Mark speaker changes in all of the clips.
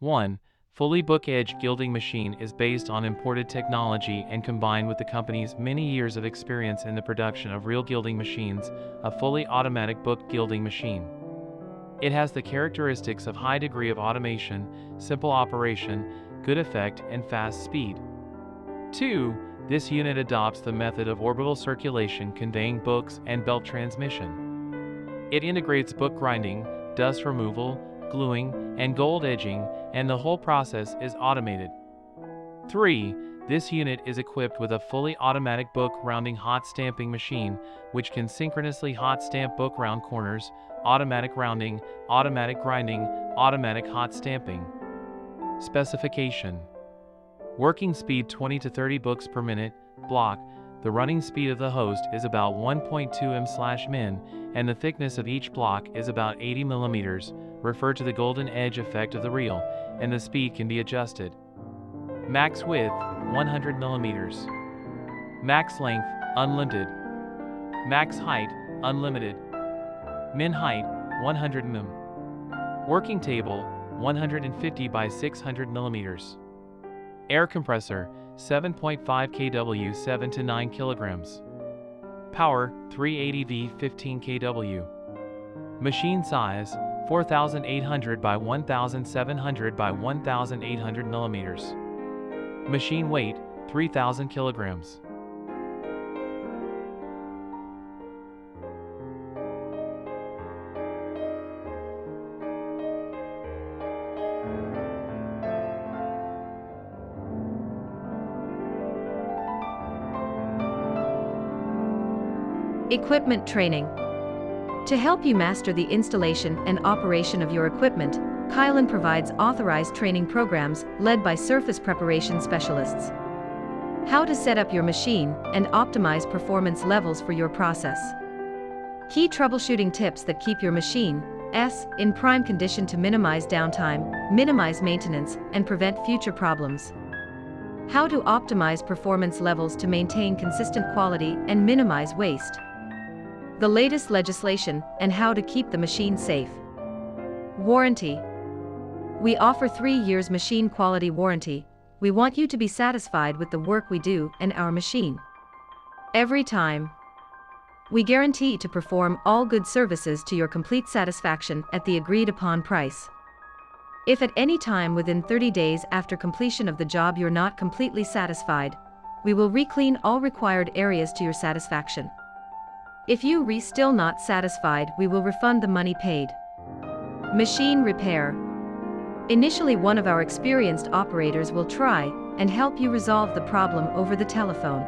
Speaker 1: 1. Fully book-edge gilding machine is based on imported technology and combined with the company's many years of experience in the production of real gilding machines, a fully automatic book gilding machine. It has the characteristics of high degree of automation, simple operation, good effect, and fast speed. 2. This unit adopts the method of orbital circulation, conveying books and belt transmission. It integrates book grinding, dust removal, gluing, and gold edging, and the whole process is automated. 3. This unit is equipped with a fully automatic book rounding hot stamping machine, which can synchronously hot stamp book round corners, automatic rounding, automatic grinding, automatic hot stamping. Specification: working speed 20 to 30 books per minute, block. The running speed of the host is about 1.2 m/min, and the thickness of each block is about 80 mm. Refer to the golden edge effect of the reel, and the speed can be adjusted. Max width, 100 mm. Max length, unlimited. Max height, unlimited. Min height, 100 mm. Working table, 150 by 600 mm. Air compressor, 7.5 kW, 7 to 9 kg. Power, 380 V, 15 kW. Machine size, 4,800 by 1,700 by 1,800 mm. Machine weight, 3,000 kilograms.
Speaker 2: Equipment training. To help you master the installation and operation of your equipment, Kylan provides authorized training programs led by surface preparation specialists. How to set up your machine and optimize performance levels for your process. Key troubleshooting tips that keep your machine in prime condition to minimize downtime, minimize maintenance, and prevent future problems. How to optimize performance levels to maintain consistent quality and minimize waste. The latest legislation and how to keep the machine safe. Warranty. We offer 3 years machine quality warranty. We want you to be satisfied with the work we do and our machine. Every time. We guarantee to perform all good services to your complete satisfaction at the agreed upon price. If at any time within 30 days after completion of the job you're not completely satisfied, we will re-clean all required areas to your satisfaction. If you are still not satisfied, we will refund the money paid. Machine repair. Initially, one of our experienced operators will try and help you resolve the problem over the telephone.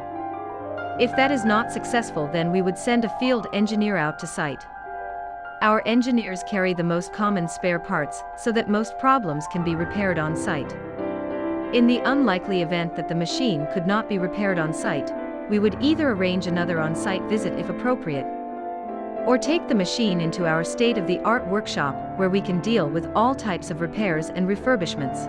Speaker 2: If that is not successful, then we would send a field engineer out to site. Our engineers carry the most common spare parts so that most problems can be repaired on site. In the unlikely event that the machine could not be repaired on site, we would either arrange another on-site visit if appropriate, or take the machine into our state-of-the-art workshop where we can deal with all types of repairs and refurbishments.